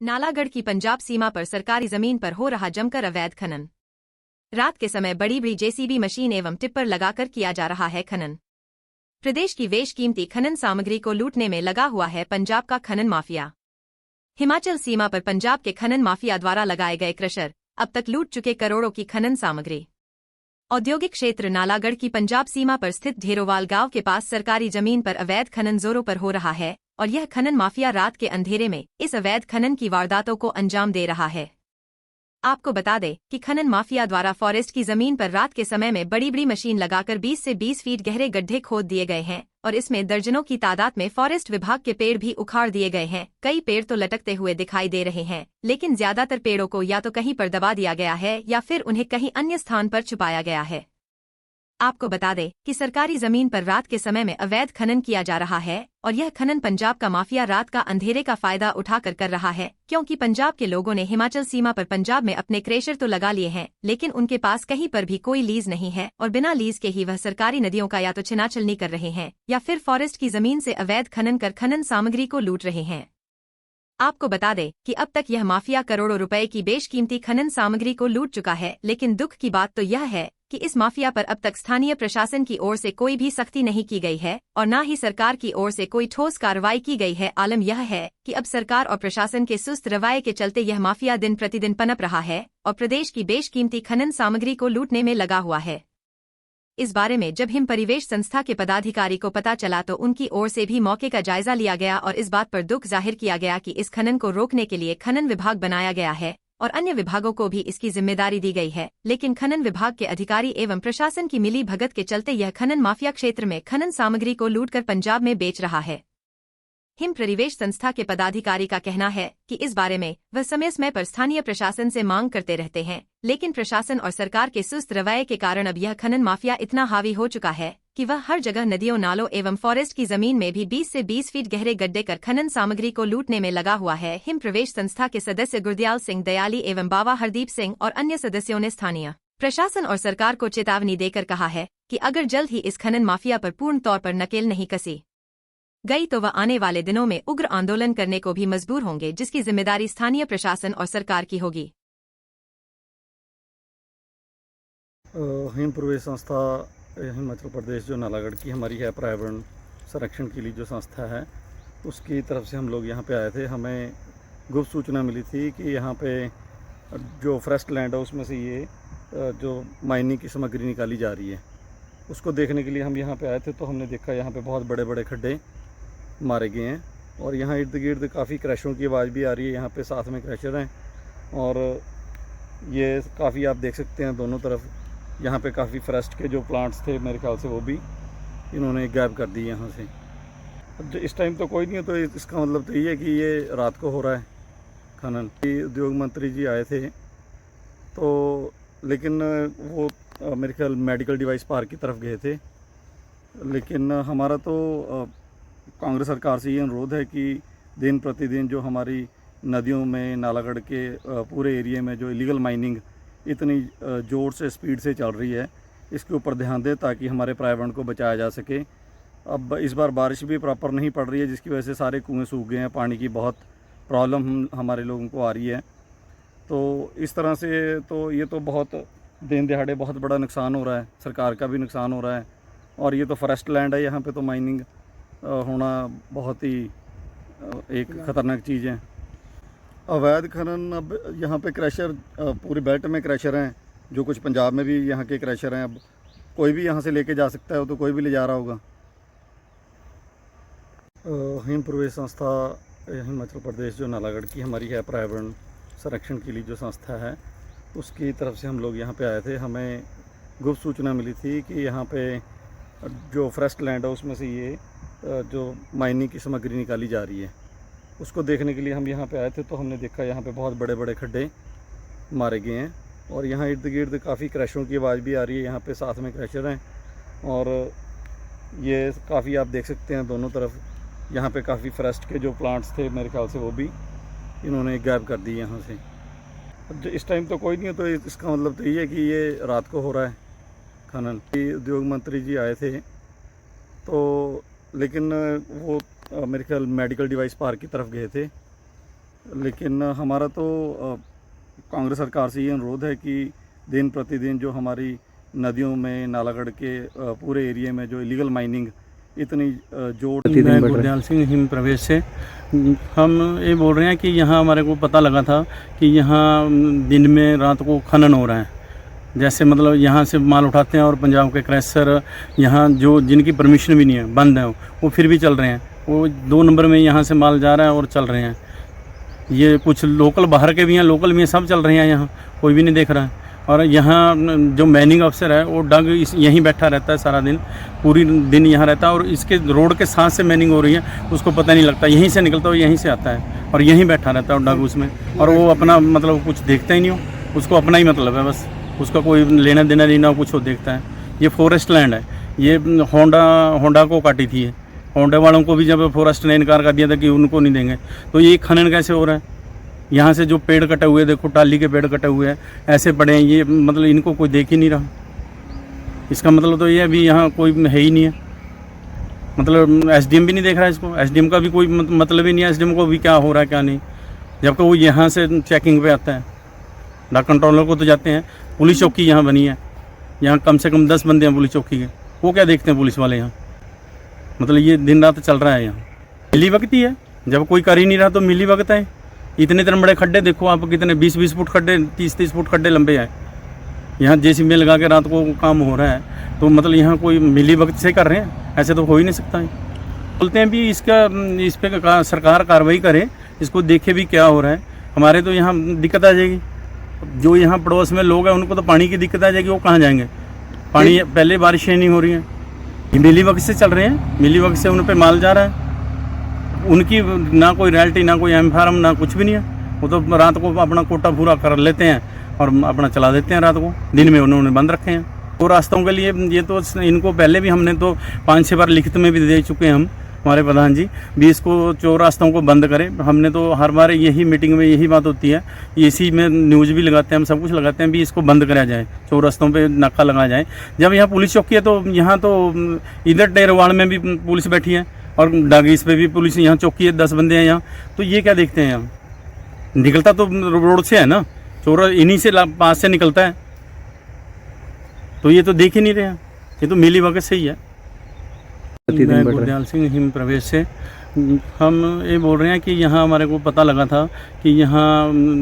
नालागढ़ की पंजाब सीमा पर सरकारी जमीन पर हो रहा जमकर अवैध खनन। रात के समय बड़ी बड़ी जेसीबी मशीन एवं टिप्पर लगाकर किया जा रहा है खनन। प्रदेश की बेशकीमती खनन सामग्री को लूटने में लगा हुआ है पंजाब का खनन माफिया। हिमाचल सीमा पर पंजाब के खनन माफिया द्वारा लगाए गए क्रशर अब तक लूट चुके करोड़ों की खनन सामग्री। औद्योगिक क्षेत्र नालागढ़ की पंजाब सीमा पर स्थित ढेरोवाल गांव के पास सरकारी जमीन पर अवैध खनन जोरों पर हो रहा है और यह खनन माफिया रात के अंधेरे में इस अवैध खनन की वारदातों को अंजाम दे रहा है। आपको बता दें कि खनन माफिया द्वारा फॉरेस्ट की जमीन पर रात के समय में बड़ी बड़ी मशीन लगाकर 20 से 20 फीट गहरे गड्ढे खोद दिए गए हैं और इसमें दर्जनों की तादाद में फॉरेस्ट विभाग के पेड़ भी उखाड़ दिए गए हैं। कई पेड़ तो लटकते हुए दिखाई दे रहे हैं, लेकिन ज्यादातर पेड़ों को या तो कहीं पर दबा दिया गया है या फिर उन्हें कहीं अन्य स्थान पर छुपाया गया है। आपको बता दें कि सरकारी जमीन पर रात के समय में अवैध खनन किया जा रहा है और यह खनन पंजाब का माफिया रात का अंधेरे का फायदा उठाकर कर रहा है, क्योंकि पंजाब के लोगों ने हिमाचल सीमा पर पंजाब में अपने क्रेशर तो लगा लिए हैं, लेकिन उनके पास कहीं पर भी कोई लीज नहीं है और बिना लीज के ही वह सरकारी नदियों का या तो छिनाचलनी कर रहे हैं या फिर फॉरेस्ट की जमीन से अवैध खनन कर खनन सामग्री को लूट रहे हैं। आपको बता दें कि अब तक यह माफिया करोड़ों रुपए की बेशकीमती खनन सामग्री को लूट चुका है, लेकिन दुख की बात तो यह है कि इस माफिया पर अब तक स्थानीय प्रशासन की ओर से कोई भी सख्ती नहीं की गई है और न ही सरकार की ओर से कोई ठोस कार्रवाई की गई है। आलम यह है कि अब सरकार और प्रशासन के सुस्त रवैये के चलते यह माफिया दिन प्रतिदिन पनप रहा है और प्रदेश की बेशकीमती खनन सामग्री को लूटने में लगा हुआ है। इस बारे में जब हिम परिवेश संस्था के पदाधिकारी को पता चला तो उनकी ओर से भी मौके का जायजा लिया गया और इस बात पर दुख जाहिर किया गया कि इस खनन को रोकने के लिए खनन विभाग बनाया गया है और अन्य विभागों को भी इसकी जिम्मेदारी दी गई है, लेकिन खनन विभाग के अधिकारी एवं प्रशासन की मिली भगत के चलते यह खनन माफिया क्षेत्र में खनन सामग्री को लूटकर पंजाब में बेच रहा है। हिम परिवेश संस्था के पदाधिकारी का कहना है कि इस बारे में वह समय समय पर स्थानीय प्रशासन से मांग करते रहते हैं, लेकिन प्रशासन और सरकार के सुस्त रवैये के कारण अब यह खनन माफिया इतना हावी हो चुका है कि वह हर जगह नदियों, नालों एवं फॉरेस्ट की जमीन में भी 20 से 20 फीट गहरे गड्ढे कर खनन सामग्री को लूटने में लगा हुआ है। हिम प्रवेश संस्था के सदस्य गुरदयाल सिंह दयाली एवं बाबा हरदीप सिंह और अन्य सदस्यों ने स्थानीय प्रशासन और सरकार को चेतावनी देकर कहा है कि अगर जल्द ही इस खनन माफिया पर पूर्ण तौर पर नकेल नहीं कसी गई तो वह आने वाले दिनों में उग्र आंदोलन करने को भी मजबूर होंगे, जिसकी जिम्मेदारी स्थानीय प्रशासन और सरकार की होगी। हिम प्रवेश संस्था हिमाचल प्रदेश जो नालागढ़ की हमारी है, पर्यावरण संरक्षण के लिए जो संस्था है, उसकी तरफ से हम लोग यहाँ पे आए थे। हमें गुप्त सूचना मिली थी कि यहाँ पे जो फॉरेस्ट लैंड है उसमें से ये जो माइनिंग की सामग्री निकाली जा रही है, उसको देखने के लिए हम यहाँ पे आए थे। तो हमने देखा यहाँ पे बहुत बड़े बड़े खड्डे मारे गए हैं और यहाँ इर्द गिर्द काफ़ी क्रैशों की आवाज़ भी आ रही है। यहाँ पे साथ में क्रैशर हैं और ये काफ़ी आप देख सकते हैं दोनों तरफ। यहाँ पे काफ़ी फॉरेस्ट के जो प्लांट्स थे मेरे ख्याल से वो भी इन्होंने गायब कर दिए यहाँ से। अब इस टाइम तो कोई नहीं है, तो इसका मतलब तो ये है कि ये रात को हो रहा है खनन। उद्योग मंत्री जी आए थे तो, लेकिन वो मेरे ख्याल मेडिकल डिवाइस पार्क की तरफ गए थे। लेकिन हमारा तो कांग्रेस सरकार से ये अनुरोध है कि दिन प्रतिदिन जो हमारी नदियों में, नालागढ़ के पूरे एरिया में जो इलीगल माइनिंग इतनी ज़ोर से, स्पीड से चल रही है, इसके ऊपर ध्यान दें ताकि हमारे पर्यावरण को बचाया जा सके। अब इस बार बारिश भी प्रॉपर नहीं पड़ रही है, जिसकी वजह से सारे कुएँ सूख गए हैं। पानी की बहुत प्रॉब्लम हमारे लोगों को आ रही है। तो इस तरह से तो ये तो बहुत दिन दिहाड़े बहुत बड़ा नुकसान हो रहा है, सरकार का भी नुकसान हो रहा है। और ये तो फॉरेस्ट लैंड है, यहाँ पे तो माइनिंग होना बहुत ही एक ख़तरनाक चीज़ है। अवैध खनन, अब यहाँ पे क्रैशर पूरे बेल्ट में क्रैशर हैं, जो कुछ पंजाब में भी यहाँ के क्रैशर हैं। अब कोई भी यहाँ से लेके जा सकता है, तो कोई भी ले जा रहा होगा। हिम प्रवेश संस्था हिमाचल प्रदेश जो नालागढ़ की हमारी है, पर्यावरण संरक्षण के लिए जो संस्था है, उसकी तरफ से हम लोग यहाँ पे आए थे। हमें गुप्त सूचना मिली थी कि यहाँ पे जो फॉरेस्ट लैंड है उसमें से ये जो माइनिंग की सामग्री निकाली जा रही है, उसको देखने के लिए हम यहाँ पे आए थे। तो हमने देखा यहाँ पे बहुत बड़े बड़े खड्डे मारे गए हैं और यहाँ इर्द गिर्द काफ़ी क्रैशों की आवाज़ भी आ रही है। यहाँ पे साथ में क्रैशर हैं और ये काफ़ी आप देख सकते हैं दोनों तरफ। यहाँ पे काफ़ी फॉरेस्ट के जो प्लांट्स थे मेरे ख्याल से वो भी इन्होंने गायब कर दिए यहाँ से। अब इस टाइम तो कोई नहीं है, तो इसका मतलब तो ये है कि ये रात को हो रहा है खनन। उद्योग मंत्री जी आए थे तो, लेकिन वो मेरे ख्याल मेडिकल डिवाइस पार्क की तरफ गए थे। लेकिन हमारा तो कांग्रेस सरकार से ये अनुरोध है कि दिन प्रतिदिन जो हमारी नदियों में नालागढ़ के पूरे एरिया में जो इलीगल माइनिंग इतनी जोर मैं गुरदयाल सिंह हिम प्रवेश से हम ये बोल रहे हैं कि यहाँ हमारे को पता लगा था कि यहाँ दिन में रात को खनन हो रहा है। जैसे मतलब यहाँ से माल उठाते हैं और पंजाब के क्रैशर यहाँ जो जिनकी परमिशन भी नहीं है, बंद है, वो फिर भी चल रहे हैं। वो 2 नंबर में यहाँ से माल जा रहा है और चल रहे हैं। ये कुछ लोकल बाहर के भी हैं, लोकल भी हैं, सब चल रहे हैं। यहाँ कोई भी नहीं देख रहा है। और यहाँ जो मैनिंग अफसर है वो डग यहीं बैठा रहता है सारा दिन, पूरी दिन यहाँ रहता है। और इसके रोड के साथ से मैनिंग हो रही है, उसको पता नहीं लगता। यहीं से निकलता है, यहीं से आता है और यहीं बैठा रहता है डग उसमें। और वो अपना मतलब कुछ देखता ही नहीं हो, उसको अपना ही मतलब है बस, उसका कोई लेना देना नहीं ना कुछ वो देखता है। ये फॉरेस्ट लैंड है। ये होंडा को काटी थी। होंडा वालों को भी जब फॉरेस्ट ने इनकार कर दिया था कि उनको नहीं देंगे, तो ये खनन कैसे हो रहा है? यहाँ से जो पेड़ कटे हुए, देखो टाली के पेड़ कटे हुए हैं, ऐसे पड़े हैं। ये मतलब इनको कोई देख ही नहीं रहा। इसका मतलब तो ये अभी यहाँ कोई है ही नहीं है। मतलब एसडीएम भी नहीं देख रहा है इसको। एसडीएम का भी कोई मतलब ही नहीं है। एसडीएम को भी क्या हो रहा है क्या नहीं, जबकि वो यहाँ से चेकिंग पे आता है। डाक कंट्रोलर को तो जाते हैं। पुलिस चौकी यहाँ बनी है, यहाँ कम से कम 10 बंदे हैं पुलिस चौकी के। वो क्या देखते हैं पुलिस वाले यहाँ? मतलब ये दिन रात चल रहा है यहाँ। मिली वक्त ही है, जब कोई कर ही नहीं रहा तो मिली वक्त है। इतने बड़े खड्डे देखो आप, कितने 20-20 फुट खड्डे, 30-30 फुट खड्डे लंबे हैं। यहाँ जेसीबी लगा के रात को काम हो रहा है, तो मतलब यहाँ कोई मिली वक्त से कर रहे हैं? ऐसे तो हो ही नहीं सकता है। बोलते हैं भी इस पर सरकार कार्रवाई करे, इसको देखे भी क्या हो रहा है। हमारे तो यहाँ दिक्कत आ जाएगी। जो यहाँ पड़ोस में लोग हैं उनको तो पानी की दिक्कत आ जाएगी, वो कहाँ जाएंगे? पानी पहले बारिशें नहीं हो रही हैं, ये मिली वक्त से चल रहे हैं। मिली वक्त से उन पर माल जा रहा है। उनकी ना कोई रॉयल्टी, ना कोई एम-फार्म, ना कुछ भी नहीं है। वो तो रात को अपना कोटा पूरा कर लेते हैं और अपना चला देते हैं रात को। दिन में उन्होंने बंद रखे हैं। तो रास्तों के लिए ये तो इनको पहले भी हमने तो 5-6 बार लिखित में भी दे चुके हैं हम, हमारे प्रधान जी भी इसको चोर रास्तों को बंद करें। हमने तो हर बार यही मीटिंग में यही बात होती है, इसी में न्यूज़ भी लगाते हैं, हम सब कुछ लगाते हैं भी इसको बंद करा जाए, चोर रास्तों पे नाका लगाया जाए। जब यहाँ पुलिस चौकी है तो यहाँ तो इधर टेरवाड़ में भी पुलिस बैठी है और डागीस पे भी पुलिस यहाँ चौकी है, 10 बंदे हैं यहाँ। तो ये क्या देखते हैं? यहाँ निकलता तो रोड से है ना, चोर इन्हीं से पास से निकलता है। तो ये तो देख ही नहीं रहे हैं, ये तो मिली वक्त से ही है। मैं गुरदयाल सिंह हिम प्रवेश से हम ये बोल रहे हैं कि यहाँ हमारे को पता लगा था कि यहाँ